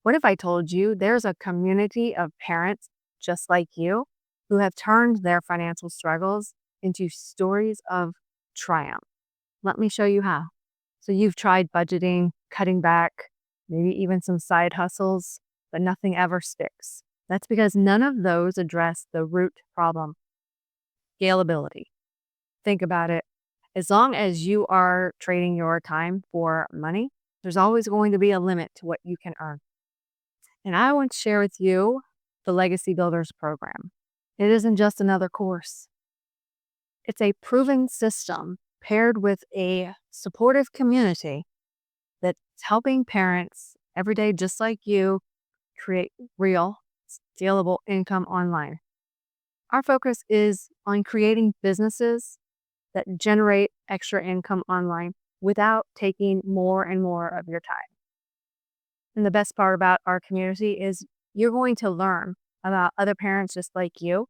What if I told you there's a community of parents just like you who have turned their financial struggles into stories of triumph? Let me show you how. So, you've tried budgeting, cutting back, maybe even some side hustles, but nothing ever sticks. That's because none of those address the root problem: scalability. Think about it. As long as you are trading your time for money, there's always going to be a limit to what you can earn. And I want to share with you the Legacy Builders program. It isn't just another course, it's a proven system paired with a supportive community that's helping parents every day, just like you, create real, scalable income online. Our focus is on creating businesses that generate extra income online without taking more and more of your time. And the best part about our community is you're going to learn about other parents just like you,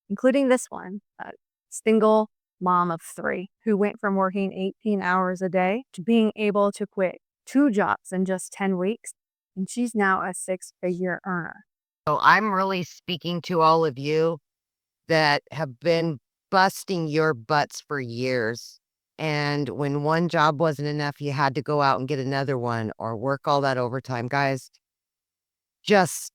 including this one, a single mom of three who went from working 18 hours a day to being able to quit two jobs in just 10 weeks. And she's now a six-figure earner. So I'm really speaking to all of you that have been busting your butts for years. And when one job wasn't enough, you had to go out and get another one or work all that overtime. Guys, just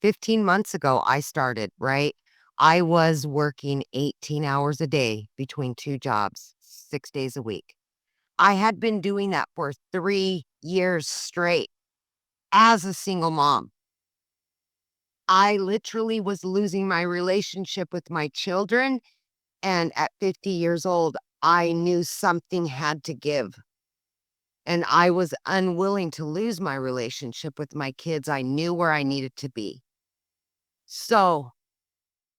15 months ago, I started, right? I was working 18 hours a day between two jobs, 6 days a week. I had been doing that for 3 years straight as a single mom. I literally was losing my relationship with my children. And at 50 years old, I knew something had to give. And I was unwilling to lose my relationship with my kids. I knew where I needed to be. So,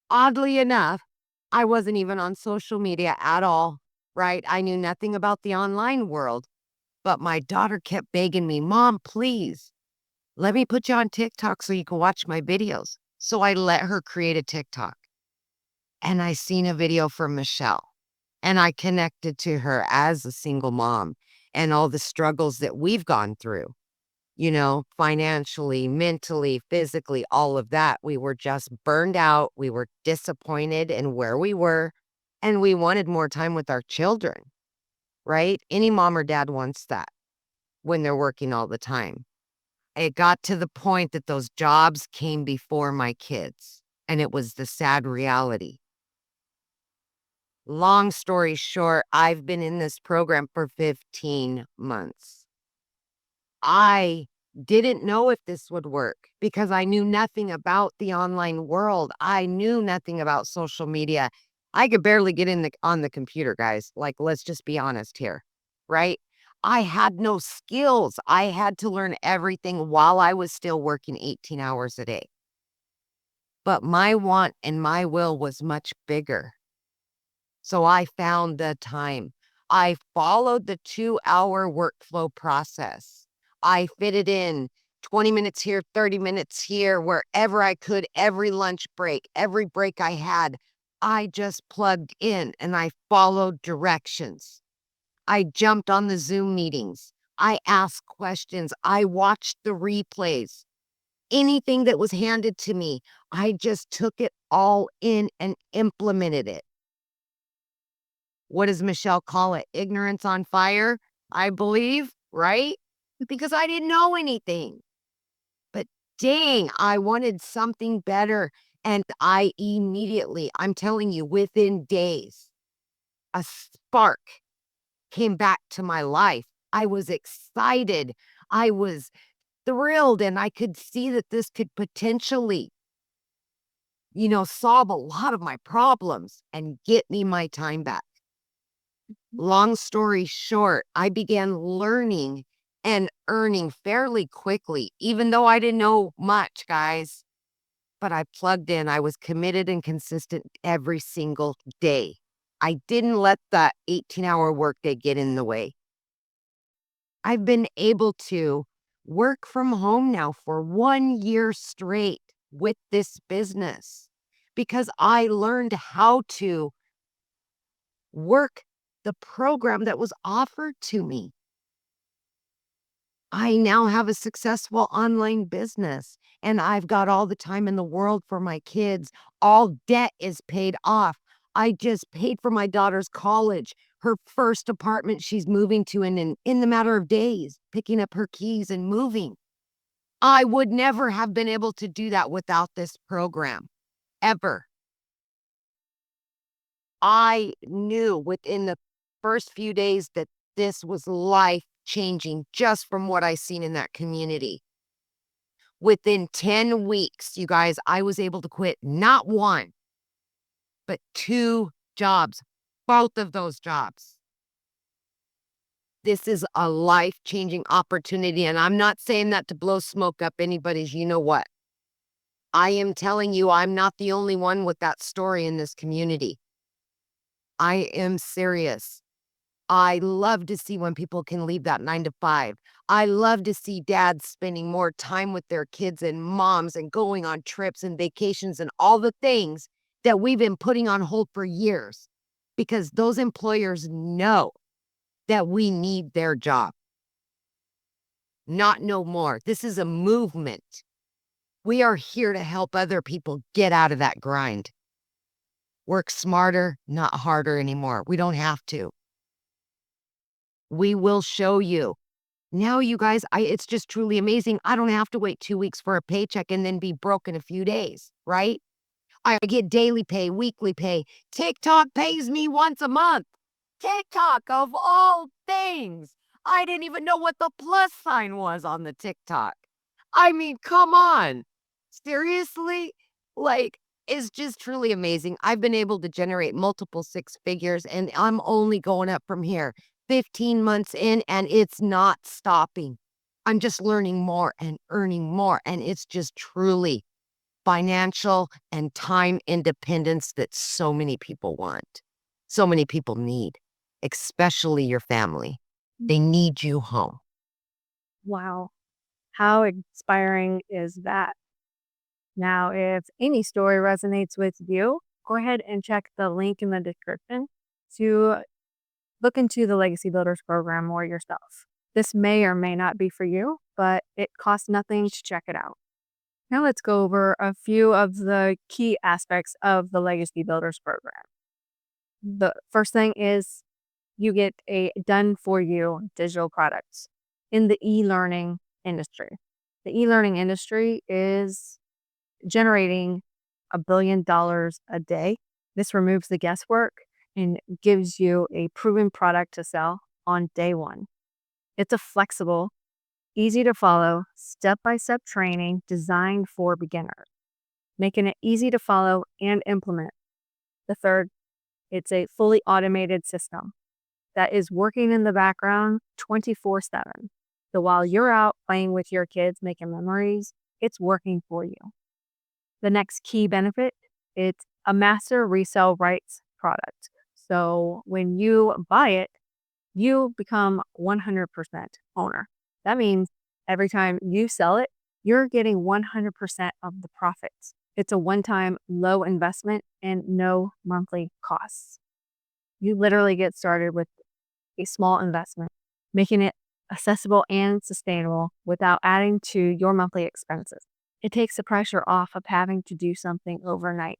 oddly enough, I wasn't even on social media at all, right? I knew nothing about the online world. But my daughter kept begging me, Mom, please, let me put you on TikTok so you can watch my videos. So I let her create a TikTok. And I seen a video from Michelle. And I connected to her as a single mom and all the struggles that we've gone through, financially, mentally, physically, all of that. We were just burned out. We were disappointed in where we were, and we wanted more time with our children, right? Any mom or dad wants that when they're working all the time. It got to the point that those jobs came before my kids, and it was the sad reality. Long story short, I've been in this program for 15 months. I didn't know if this would work because I knew nothing about the online world. I knew nothing about social media. I could barely get on the computer, guys. Like, let's just be honest here, right? I had no skills. I had to learn everything while I was still working 18 hours a day. But my want and my will was much bigger. So I found the time. I followed the 2-hour workflow process. I fitted in 20 minutes here, 30 minutes here, wherever I could, every lunch break, every break I had. I just plugged in and I followed directions. I jumped on the Zoom meetings. I asked questions. I watched the replays. Anything that was handed to me, I just took it all in and implemented it. What does Michelle call it? Ignorance on fire, I believe, right? Because I didn't know anything. But dang, I wanted something better. And I immediately, I'm telling you, within days, a spark came back to my life. I was excited. I was thrilled. And I could see that this could potentially, solve a lot of my problems and get me my time back. Long story short, I began learning and earning fairly quickly, even though I didn't know much, guys. But I plugged in. I was committed and consistent every single day. I didn't let that 18-hour workday get in the way. I've been able to work from home now for 1 year straight with this business because I learned how to work the program that was offered to me. I now have a successful online business and I've got all the time in the world for my kids. All debt is paid off. I just paid for my daughter's college, her first apartment she's moving to in the matter of days, picking up her keys and moving. I would never have been able to do that without this program, ever. I knew within the first few days that this was life changing just from what I seen in that community. Within 10 weeks, you guys, I was able to quit not one, but two jobs, both of those jobs. This is a life changing opportunity. And I'm not saying that to blow smoke up anybody's, you know what? I am telling you, I'm not the only one with that story in this community. I am serious. I love to see when people can leave that 9 to 5. I love to see dads spending more time with their kids and moms and going on trips and vacations and all the things that we've been putting on hold for years because those employers know that we need their job. Not no more. This is a movement. We are here to help other people get out of that grind. Work smarter, not harder anymore. We don't have to. We will show you. Now, you guys, it's just truly amazing. I don't have to wait 2 weeks for a paycheck and then be broke in a few days, right? I get daily pay, weekly pay. TikTok pays me once a month. TikTok, of all things. I didn't even know what the plus sign was on the TikTok. I mean, come on. Seriously? Like, it's just truly amazing. I've been able to generate multiple six figures, and I'm only going up from here. 15 months in, and it's not stopping. I'm just learning more and earning more, and it's just truly financial and time independence that so many people want, so many people need, especially your family. They need you home. Wow. How inspiring is that? Now, if any story resonates with you, go ahead and check the link in the description to look into the Legacy Builders program more yourself. This may or may not be for you, but it costs nothing to check it out. Now, let's go over a few of the key aspects of the Legacy Builders program. The first thing is you get a done for you digital products in the e-learning industry. The e-learning industry is generating $1 billion a day. This removes the guesswork and gives you a proven product to sell on day one. It's a flexible, easy to follow, step by step training designed for beginners, making it easy to follow and implement. The third, it's a fully automated system that is working in the background 24/7. So while you're out playing with your kids, making memories, it's working for you. The next key benefit, it's a master resale rights product. So when you buy it, you become 100% owner. That means every time you sell it, you're getting 100% of the profits. It's a one-time low investment and no monthly costs. You literally get started with a small investment, making it accessible and sustainable without adding to your monthly expenses. It takes the pressure off of having to do something overnight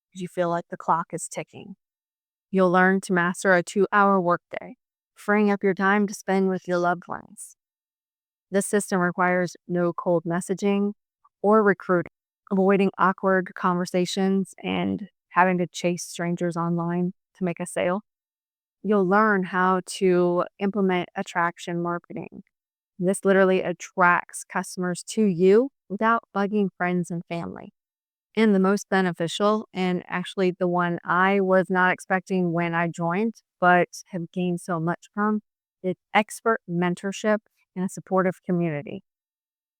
because you feel like the clock is ticking. You'll learn to master a 2-hour workday, freeing up your time to spend with your loved ones. This system requires no cold messaging or recruiting, avoiding awkward conversations and having to chase strangers online to make a sale. You'll learn how to implement attraction marketing. This literally attracts customers to you without bugging friends and family. And the most beneficial, and actually the one I was not expecting when I joined, but have gained so much from, is expert mentorship and a supportive community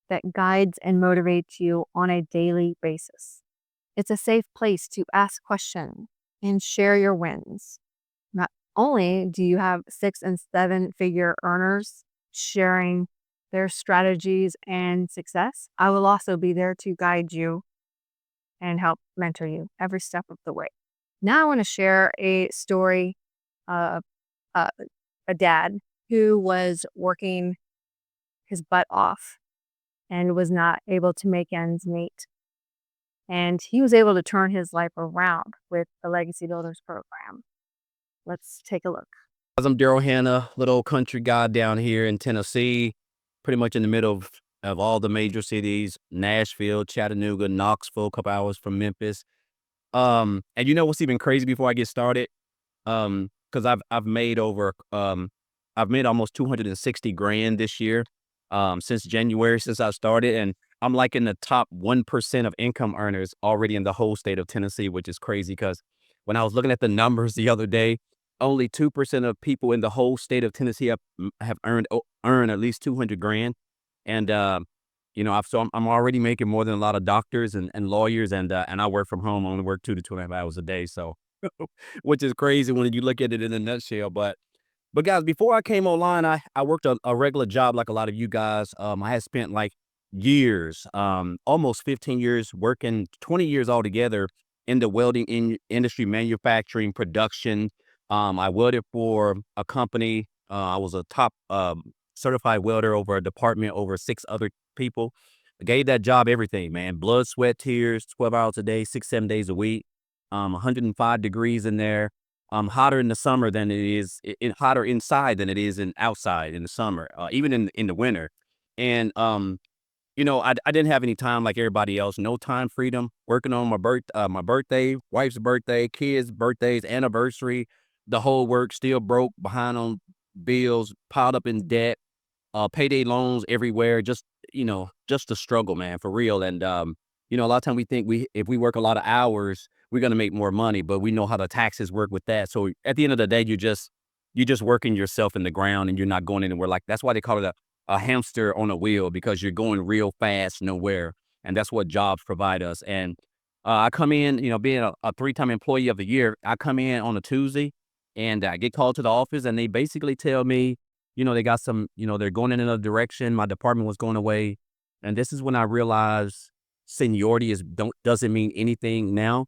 that guides and motivates you on a daily basis. It's a safe place to ask questions and share your wins. Not only do you have 6 and 7 figure earners sharing their strategies and success, I will also be there to guide you and help mentor you every step of the way. Now, I want to share a story of a dad who was working his butt off and was not able to make ends meet. And he was able to turn his life around with the Legacy Builders program. Let's take a look. I'm Daryl Hannah, little old country guy down here in Tennessee, pretty much in the middle of all the major cities, Nashville, Chattanooga, Knoxville, a couple hours from Memphis. And you know what's even crazy before I get started? Because I've made almost 260 grand this year, since January, since I started, and I'm like in the top 1% of income earners already in the whole state of Tennessee, which is crazy. Because when I was looking at the numbers the other day, only 2% of people in the whole state of Tennessee have earned at least 200 grand, and I'm already making more than a lot of doctors and lawyers, and I work from home. I only work 2 to 2.5 hours a day, so which is crazy when you look at it in a nutshell. But guys, before I came online, I worked a regular job like a lot of you guys. I had spent like years, almost 15 years working, 20 years altogether in the welding industry, manufacturing, production. I welded for a company. I was a top certified welder over a department over 6 other people. I gave that job everything, man. Blood, sweat, tears, 12 hours a day, 6, 7 days a week. 105 degrees in there. Hotter in the summer than it is hotter inside than it is in outside in the summer, even in the winter. And I didn't have any time like everybody else. No time freedom. Working on my birthday, wife's birthday, kids' birthdays, anniversary, the whole work. Still broke, behind on bills, piled up in debt, payday loans everywhere. Just a struggle, man, for real. And a lot of time we think if we work a lot of hours, we're gonna make more money, but we know how the taxes work with that. So at the end of the day, you're just working yourself in the ground and you're not going anywhere. Like that's why they call it a hamster on a wheel, because you're going real fast nowhere. And that's what jobs provide us. And I come in, being a 3-time employee of the year, I come in on a Tuesday and I get called to the office and they basically tell me, they got they're going in another direction. My department was going away. And this is when I realized seniority doesn't mean anything now.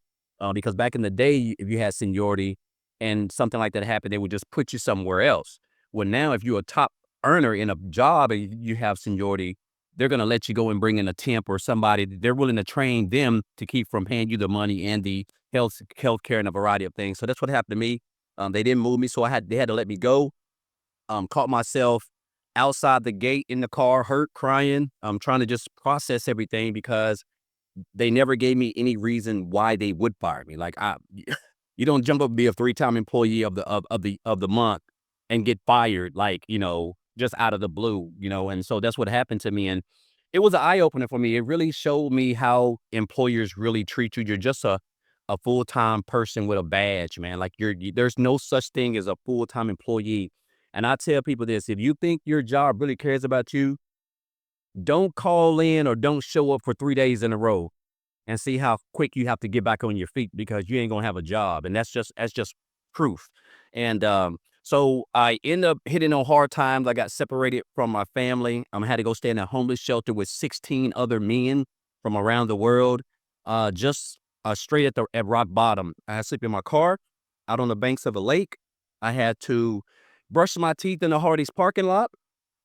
Because back in the day, if you had seniority and something like that happened, they would just put you somewhere else. Well, now if you're a top earner in a job and you have seniority, they're going to let you go and bring in a temp or somebody. They're willing to train them to keep from paying you the money and the health care and a variety of things. So that's what happened to me. They didn't move me, so they had to let me go. Caught myself outside the gate in the car, hurt, crying. I'm trying to just process everything because they never gave me any reason why they would fire me. Like you don't jump up and be a 3-time employee of the month and get fired, like, just out of the blue. And so that's what happened to me. And it was an eye opener for me. It really showed me how employers really treat you. You're just a full-time person with a badge, man. Like there's no such thing as a full-time employee. And I tell people this: if you think your job really cares about you, don't call in or don't show up for 3 days in a row and see how quick you have to get back on your feet, because you ain't gonna have a job. And that's just proof. And so I end up hitting on hard times. I got separated from my family. I had to go stay in a homeless shelter with 16 other men from around the world. Just straight at rock bottom. I had to sleep in my car out on the banks of a lake. I had to brush my teeth in the Hardee's parking lot,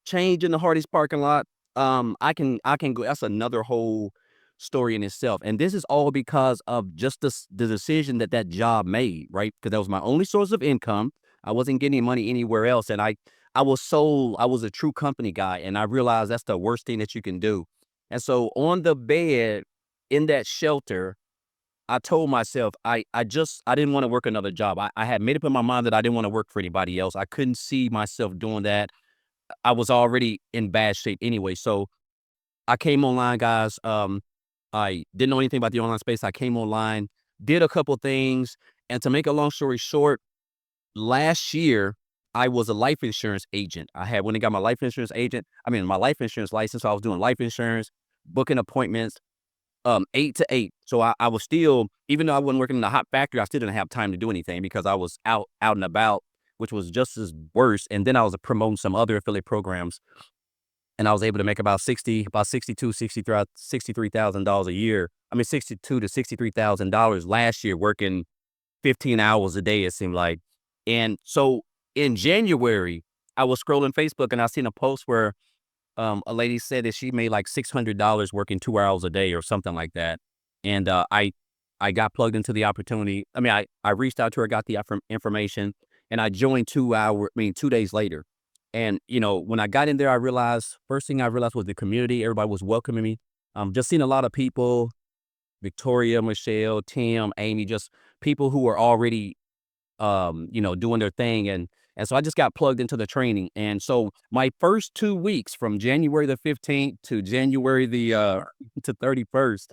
change in the Hardee's parking lot. I can go. That's another whole story in itself. And this is all because of just the decision that job made, right? Because that was my only source of income. I wasn't getting money anywhere else, and I was a true company guy, and I realized that's the worst thing that you can do. And so on the bed in that shelter, I told myself I didn't want to work another job. I had made up in my mind that I didn't want to work for anybody else. I couldn't see myself doing that. I was already in bad shape anyway. So I came online, guys. I didn't know anything about the online space. I came online, did a couple things, and to make a long story short, last year I was a life insurance agent. I had when I got my life insurance license. So I was doing life insurance, booking appointments, 8 to 8. So I was still, even though I wasn't working in the hot factory, I still didn't have time to do anything because I was out and about, which was just as worse. And then I was promoting some other affiliate programs, and I was able to make about 62, 63,000 dollars a year. I mean, 62 to 63,000 dollars last year, working 15 hours a day. It seemed like, and so in January, I was scrolling Facebook and I seen a post where a lady said that she made like $600 working 2 hours a day or something like that. And I got plugged into the opportunity. I mean, I reached out to her, got the information, and I joined 2 days later. And when I got in there, I realized first thing I realized was the community. Everybody was welcoming me. Just seeing a lot of people, Victoria, Michelle, Tim, Amy, just people who were already doing their thing. And so I just got plugged into the training. And so my first 2 weeks from January the 15th to January the to 31st,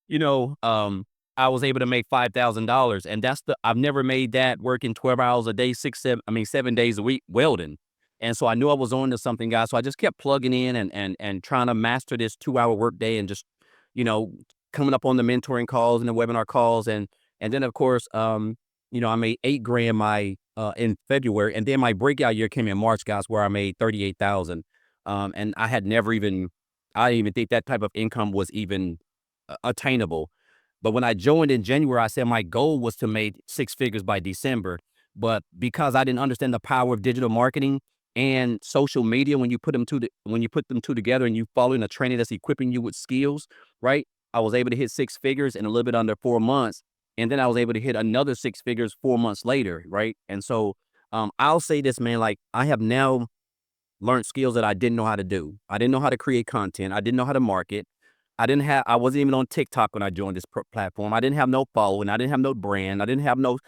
you know, um, I was able to make $5,000. And I've never made that working 12 hours a day, 7 days a week welding. And so I knew I was on to something, guys. So I just kept plugging in and trying to master this 2 hour workday and just, you know, coming up on the mentoring calls and the webinar calls. And then of course, I made 8 grand in February. And then my breakout year came in March, guys, where I made 38,000. And I didn't even think that type of income was even attainable. But when I joined in January, I said my goal was to make 6 figures by December. But because I didn't understand the power of digital marketing and social media, when you put them two together and you follow in a training that's equipping you with skills, right? I was able to hit 6 figures in a little bit under 4 months. And then I was able to hit another 6 figures 4 months later, right? And so I'll say this, man, like I have now learned skills that I didn't know how to do. I didn't know how to create content. I didn't know how to market. I wasn't even on TikTok when I joined this platform. I didn't have no following. I didn't have no brand. I didn't have no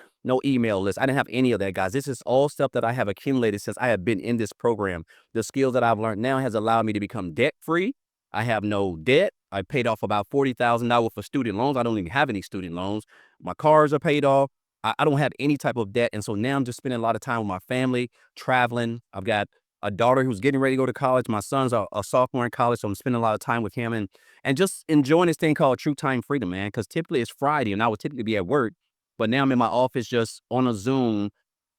email list. I didn't have any of that, guys. This is all stuff that I have accumulated since I have been in this program. The skills that I've learned now has allowed me to become debt free. I have no debt. I paid off about $40,000 for student loans. I don't even have any student loans. My cars are paid off. I don't have any type of debt. And so now I'm just spending a lot of time with my family, traveling. I've got a daughter who's getting ready to go to college. My son's a sophomore in college, so I'm spending a lot of time with him and just enjoying this thing called true time freedom, man. Because typically it's Friday, and I would typically be at work, but now I'm in my office, just on a Zoom,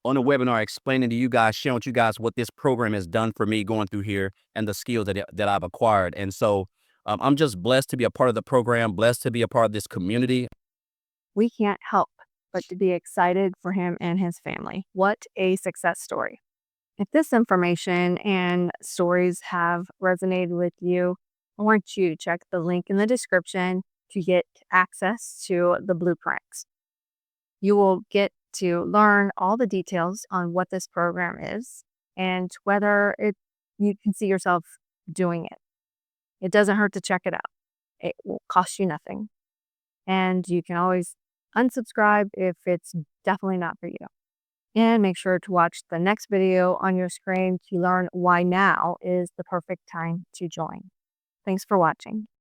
on a webinar, explaining to you guys, sharing with you guys what this program has done for me going through here and the skills that I've acquired. And so I'm just blessed to be a part of the program, blessed to be a part of this community. We can't help but to be excited for him and his family. What a success story. If this information and stories have resonated with you, I want you to check the link in the description to get access to the blueprints. You will get to learn all the details on what this program is and whether you can see yourself doing it. It doesn't hurt to check it out. It will cost you nothing. And you can always unsubscribe if it's definitely not for you. And make sure to watch the next video on your screen to learn why now is the perfect time to join. Thanks for watching.